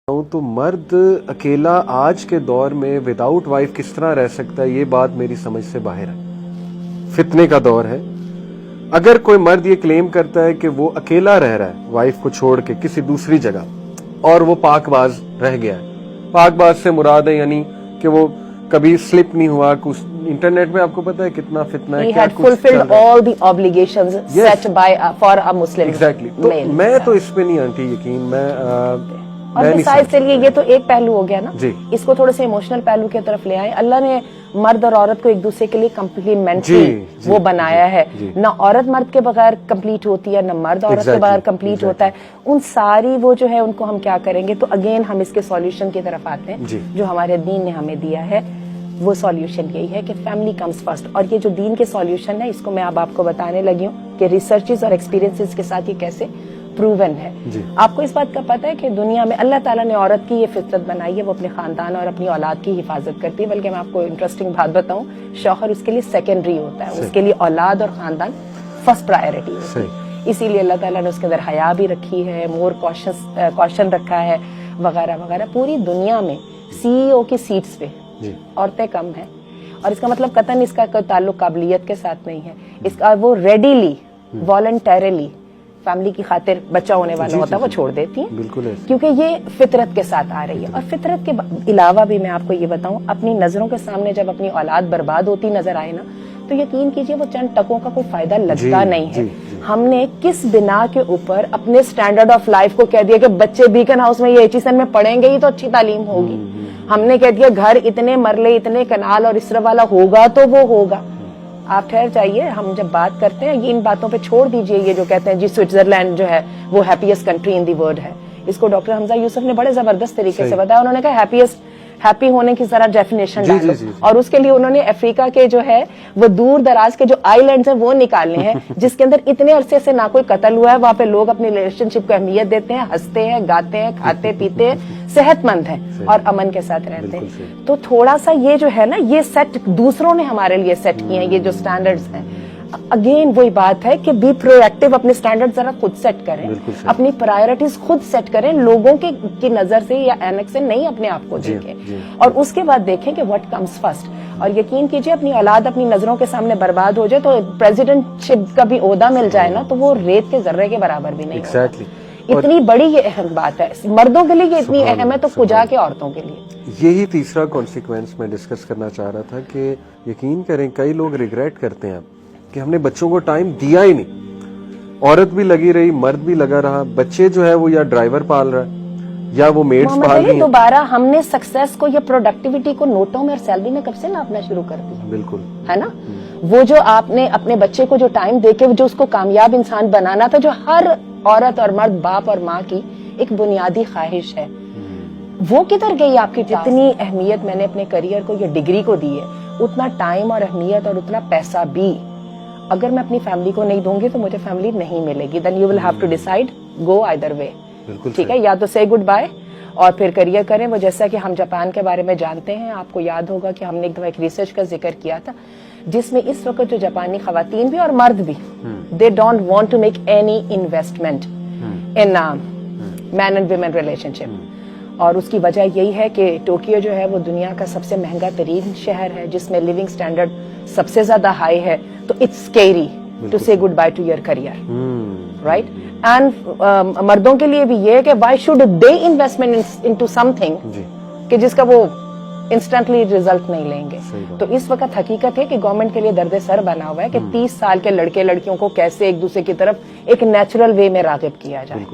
تو مرد اکیلا آج کے دور میں وداؤٹ وائف کس طرح رہ سکتا ہے، یہ بات میری سمجھ سے باہر ہے. فتنے کا دور ہے. اگر کوئی مرد یہ کلیم کرتا ہے کہ وہ اکیلا رہ رہا ہے وائف کو چھوڑ کے کسی دوسری جگہ اور وہ پاک باز رہ گیا ہے، پاک باز سے مراد ہے یعنی کہ وہ کبھی سلپ نہیں ہوا. کچھ انٹرنیٹ میں آپ کو پتا ہے کتنا فتنہ ہے. تو میں تو اس پہ نہیں آنٹی یقین. اور بسائز چلیے یہ تو ایک پہلو ہو گیا نا، اس کو تھوڑے سے ایموشنل پہلو کی طرف لے آئے. اللہ نے مرد اور عورت کو ایک دوسرے کے لیے کمپلیمنٹری وہ بنایا ہے. نہ عورت مرد کے بغیر کمپلیٹ ہوتی ہے، نہ مرد عورت کے بغیر کمپلیٹ ہوتا ہے. ان ساری وہ جو ہے ان کو ہم کیا کریں گے. تو اگین ہم اس کے سولوشن کی طرف آتے ہیں جو ہمارے دین نے ہمیں دیا ہے. وہ سولوشن یہی ہے کہ فیملی کمز فرسٹ. اور یہ جو دین کے سولوشن ہے اس کو میں اب آپ کو بتانے لگی ہوں کہ ریسرچز اور ایکسپیرینسز کے ساتھ یہ کیسے پروون ہے. آپ کو اس بات کا پتہ ہے کہ دنیا میں اللہ تعالیٰ نے عورت کی یہ فطرت بنائی ہے، وہ اپنے خاندان اور اپنی اولاد کی حفاظت کرتی ہے. بلکہ میں آپ کو انٹرسٹنگ بات بتاؤں، شوہر اس کے لیے سیکنڈری ہوتا ہے، اس کے لیے اولاد اور خاندان فرسٹ پرائیورٹی ہوتی ہے. اسی لیے اللہ تعالیٰ نے اس کے اندر حیا بھی رکھی ہے، مور کوشن رکھا ہے وغیرہ وغیرہ. پوری دنیا میں CEO کی سیٹس پہ عورتیں کم ہیں. اور اس کا مطلب قطعاً اس کا کوئی تعلق قابلیت کے ساتھ نہیں ہے. اس کا وہ ریڈیلی والنٹریلی فیملی کی خاطر بچہ ہونے والا ہوتا ہے وہ چھوڑ دیتی ہیں، کیونکہ یہ فطرت کے ساتھ آ رہی ہے. اور فطرت کے علاوہ بھی میں آپ کو یہ بتاؤں، اپنی نظروں کے سامنے جب اپنی اولاد برباد ہوتی نظر آئے نا تو یقین کیجئے وہ چند ٹکوں کا کوئی فائدہ لگتا نہیں ہے. ہم نے کس بنا کے اوپر اپنے سٹینڈرڈ آف لائف کو کہہ دیا کہ بچے بیکن ہاؤس میں یہ ایچیسن میں پڑھیں گے ہی تو اچھی تعلیم ہوگی. ہم نے کہہ دیا گھر اتنے مرلے اتنے کنال اور اس طرح والا ہوگا تو وہ ہوگا. آپ ٹھہر جائیے، ہم جب بات کرتے ہیں یہ ان باتوں پہ چھوڑ دیجئے. یہ جو کہتے ہیں جی سوئٹزرلینڈ جو ہے وہ happiest country in the world ہے، اس کو ڈاکٹر حمزہ یوسف نے بڑے زبردست طریقے سے بتایا. انہوں نے کہا ہیپی ہونے کی ذرا ڈیفینیشن ڈالو. اور اس کے لیے انہوں نے افریقہ کے جو ہے وہ دور دراز کے جو آئی لینڈز ہیں وہ نکالنے ہیں جس کے اندر اتنے عرصے سے نہ کوئی قتل ہوا ہے. وہاں پہ لوگ اپنی ریلیشن شپ کو اہمیت دیتے ہیں، ہنستے ہیں، گاتے ہیں، کھاتے پیتے ہیں، صحت مند ہیں اور امن کے ساتھ رہتے ہیں. تو تھوڑا سا یہ جو ہے نا یہ سیٹ دوسروں نے ہمارے لیے سیٹ کیے ہیں، یہ جو سٹینڈرڈز ہیں. اگین وہی بات ہے کہ بی پرو ایکٹیو، اپنے سٹینڈرڈ ذرا خود سیٹ کریں، اپنی پرائیورٹیز خود سیٹ کریں، لوگوں کی نظر سے یا اینک سے نہیں اپنے آپ کو دیکھیں. اور اس کے بعد دیکھیں کہ واٹ کمز فرسٹ. اور یقین کیجئے اپنی اولاد اپنی نظروں کے سامنے برباد ہو جائے تو پریزیڈنٹ شپ کا بھی عہدہ مل جائے نا تو وہ ریت کے ذرے کے برابر بھی نہیں ہوگا. اتنی بڑی یہ اہم بات ہے، مردوں کے لیے یہ اتنی اہم ہے تو کجا کے عورتوں کے لیے. یہی تیسرا کانسیکوینس میں ڈسکس کرنا چاہ رہا تھا کہ یقین کریں کئی لوگ ریگریٹ کرتے ہیں کہ ہم نے بچوں کو ٹائم دیا ہی نہیں. عورت بھی لگی رہی، مرد بھی لگا رہا، بچے جو ہے وہ یا ڈرائیور پال رہا ہے یا وہ میڈز پال رہی ہیں. دوبارہ ہم نے سکسیس کو یا پروڈکٹیوٹی کو نوٹوں میں اور سیلری میں کب سے ناپنا شروع کر دیا. بالکل ہے نا. وہ جو آپ نے اپنے بچے کو جو ٹائم دے کے جو اس کو کامیاب انسان بنانا تھا، جو ہر عورت اور مرد باپ اور ماں کی ایک بنیادی خواہش ہے، وہ کدھر گئی آپ کی. جتنی اہمیت میں نے اپنے کریئر کو یا ڈگری کو دی ہے اتنا ٹائم اور اہمیت اور اتنا پیسہ بھی اگر میں اپنی فیملی کو نہیں دوں گی تو مجھے فیملی نہیں ملے گی. Then you will have to decide go either way. ٹھیک ہے، یا تو سے گڈ بائے اور پھر کریئر کریں. وہ جیسا کہ ہم جاپان کے بارے میں جانتے ہیں، آپ کو یاد ہوگا کہ ہم نے ایک دفعہ ایک ریسرچ کا ذکر کیا تھا جس میں اس وقت جو جاپانی خواتین بھی اور مرد بھی they don't want to make any investment in men and women relationship. اور اس کی وجہ یہی ہے کہ ٹوکیو جو ہے وہ دنیا کا سب سے مہنگا ترین شہر ہے جس میں لیونگ سٹینڈرڈ سب سے زیادہ ہائی ہے. تو it's scary to say goodbye to your career, right. And مردوں کے لیے بھی یہ ہے کہ why should they investment into something کہ جس کا وہ انسٹنٹلی ریزلٹ نہیں لیں گے. تو اس وقت حقیقت ہے کہ گورنمنٹ کے لیے درد سر بنا ہوا ہے کہ 30 سال کے لڑکے لڑکیوں کو کیسے ایک دوسرے کی طرف ایک نیچرل وے میں راغب کیا جائے.